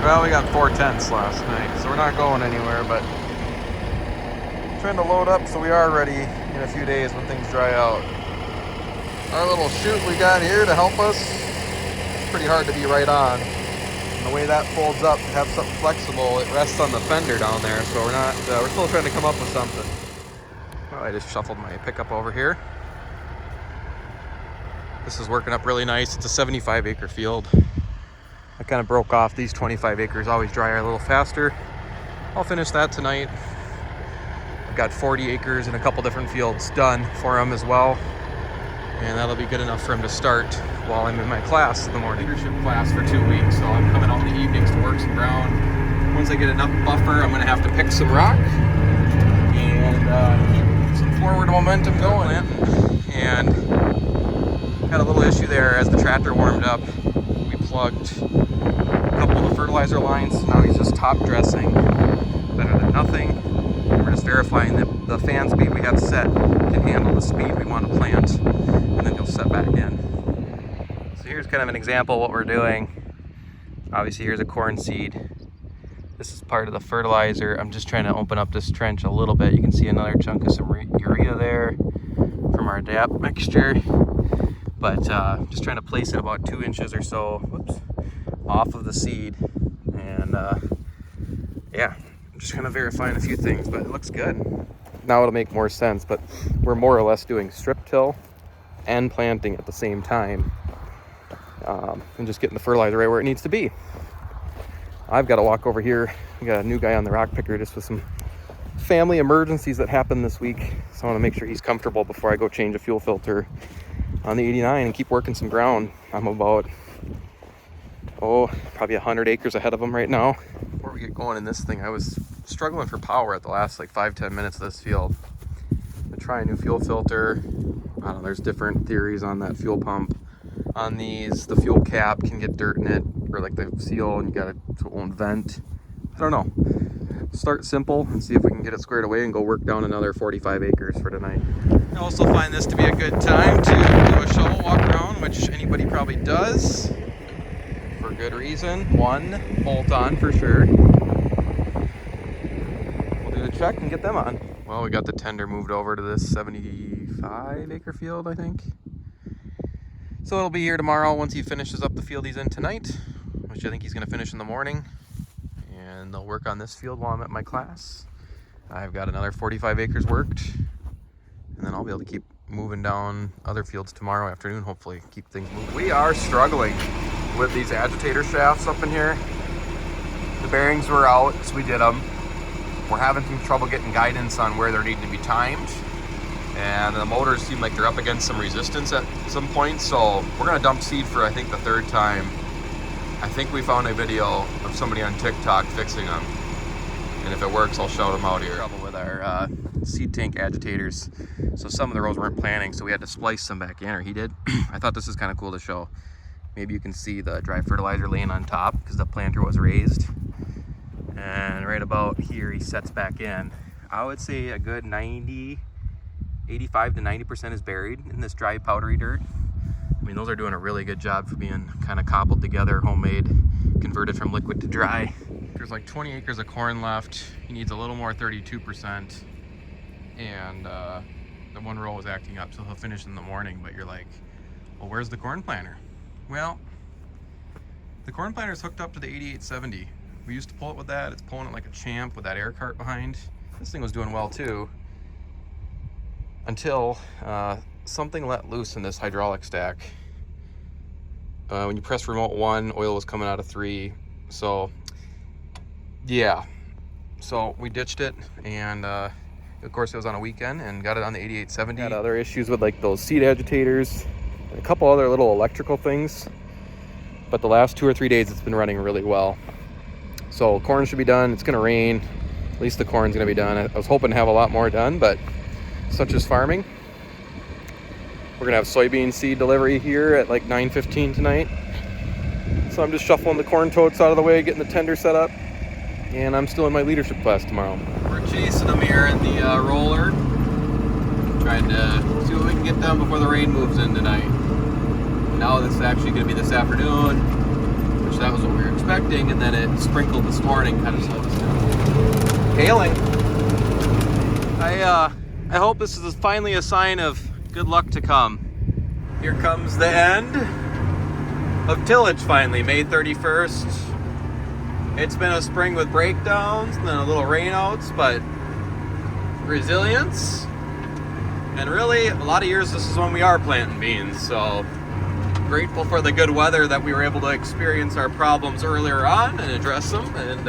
Well, we got 4/10 last night, so we're not going anywhere, but trying to load up so we are ready in a few days when things dry out. Our little chute we got here to help us, it's pretty hard to be right on. And the way that folds up, to have something flexible, it rests on the fender down there, so we're still trying to come up with something. Well, I just shuffled my pickup over here. This is working up really nice. It's a 75-acre field. I kind of broke off these 25 acres, always dry a little faster. I'll finish that tonight. I've got 40 acres and a couple different fields done for him as well. And that'll be good enough for him to start while I'm in my class in the morning. Leadership class for 2 weeks, so I'm coming out in the evenings to work some ground. Once I get enough buffer, I'm gonna have to pick some rock and keep some forward momentum going. And had a little issue there as the tractor warmed up. We plugged a couple of the fertilizer lines. Now he's just top dressing. Better than nothing. We're just verifying that the fan speed we have set can handle the speed we want to plant, and then he'll set back in. So here's kind of an example of what we're doing. Obviously here's a corn seed. This is part of the fertilizer. I'm just trying to open up this trench a little bit. You can see another chunk of some urea there from our DAP mixture. But just trying to place it about 2 inches or so, off of the seed. And yeah, I'm just kind of verifying a few things, but it looks good. Now it'll make more sense, but we're more or less doing strip till and planting at the same time. And just getting the fertilizer right where it needs to be. I've got to walk over here. We got a new guy on the rock picker just with some family emergencies that happened this week. So I want to make sure he's comfortable before I go change a fuel filter on the 89 and keep working some ground. I'm about, probably 100 acres ahead of him right now. Before we get going in this thing, I was struggling for power at the last like 5-10 minutes of this field. To try a new fuel filter. I don't know, there's different theories on that fuel pump. On these, the fuel cap can get dirt in it, or like the seal, and so it won't vent. I don't know. Start simple and see if we can get it squared away and go work down another 45 acres for tonight. I also find this to be a good time to do a shovel walk around, which anybody probably does for good reason. One bolt on for sure. We'll do the check and get them on. Well, we got the tender moved over to this 75-acre field, I think. So it'll be here tomorrow once he finishes up the field he's in tonight, which I think he's going to finish in the morning. And they'll work on this field while I'm at my class. I've got another 45 acres worked. And then I'll be able to keep moving down other fields tomorrow afternoon, hopefully keep things moving. We are struggling with these agitator shafts up in here. The bearings were out, so we did them. We're having some trouble getting guidance on where they're needing to be timed. And the motors seem like they're up against some resistance at some point, so we're gonna dump seed for I think the 3rd time. I think we found a video of somebody on TikTok fixing them, and if it works, I'll shout them out here. Trouble with our seed tank agitators, so some of the rows weren't planting, so we had to splice them back in, or he did. I thought this is kind of cool to show. Maybe you can see the dry fertilizer laying on top because the planter was raised, and right about here he sets back in. I would say a good 85 to 90% is buried in this dry powdery dirt. I mean, those are doing a really good job for being kind of cobbled together, homemade, converted from liquid to dry. There's like 20 acres of corn left. He needs a little more 32%. And the one row is acting up, so he'll finish in the morning, but you're like, well, where's the corn planter? Well, the corn planter is hooked up to the 8870. We used to pull it with that. It's pulling it like a champ with that air cart behind. This thing was doing well too, until something let loose in this hydraulic stack. When you press remote 1, oil was coming out of 3. So yeah, so we ditched it, and of course it was on a weekend, and got it on the 8870. Had other issues with like those seed agitators and a couple other little electrical things, but the last 2 or 3 days it's been running really well. So corn should be done. It's gonna rain, at least the corn's gonna be done. I was hoping to have a lot more done, but such is farming. We're gonna have soybean seed delivery here at like 9:15 tonight. So I'm just shuffling the corn totes out of the way, getting the tender set up, and I'm still in my leadership class tomorrow. We're chasing them here in the roller, trying to see what we can get done before the rain moves in tonight. Now this is actually gonna be this afternoon, which which that was what we were expecting, and then it sprinkled this morning, kind of slowed us down. Hailing. I hope this is finally a sign of good luck to come. Here comes the end of tillage finally, May 31st. It's been a spring with breakdowns and then a little rainouts, but resilience. And really, a lot of years this is when we are planting beans, so grateful for the good weather that we were able to experience our problems earlier on and address them and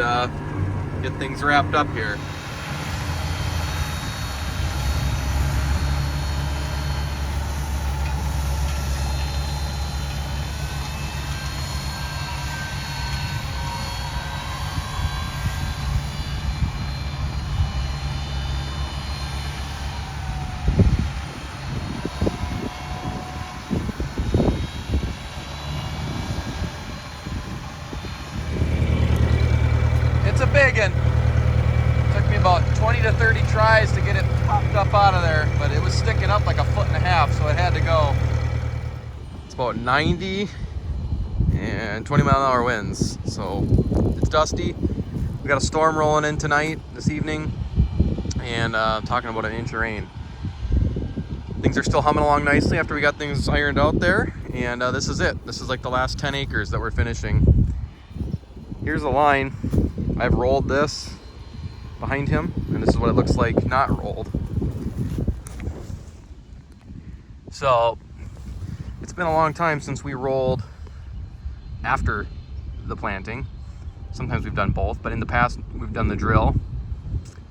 get things wrapped up here. It's a big one. Took me about 20 to 30 tries to get it popped up out of there, but it was sticking up like 1.5 feet, so it had to go. It's about 90 and 20-mile-an-hour winds, so it's dusty. We got a storm rolling in tonight, this evening, and talking about an inch of rain. Things are still humming along nicely after we got things ironed out there, and this is it. This is like the last 10 acres that we're finishing. Here's the line. I've rolled this behind him, and this is what it looks like not rolled. So it's been a long time since we rolled after the planting. Sometimes we've done both, but in the past we've done the drill,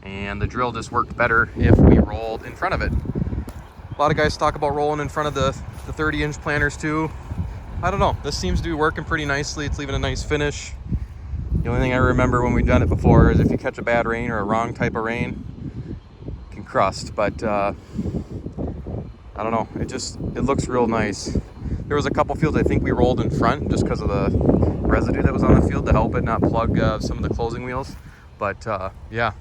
and the drill just worked better if we rolled in front of it. A lot of guys talk about rolling in front of the 30-inch planters too. I don't know, this seems to be working pretty nicely. It's leaving a nice finish. The only thing I remember when we've done it before is if you catch a bad rain or a wrong type of rain, it can crust, but I don't know, it looks real nice. There was a couple fields I think we rolled in front just because of the residue that was on the field to help it not plug some of the closing wheels, but yeah,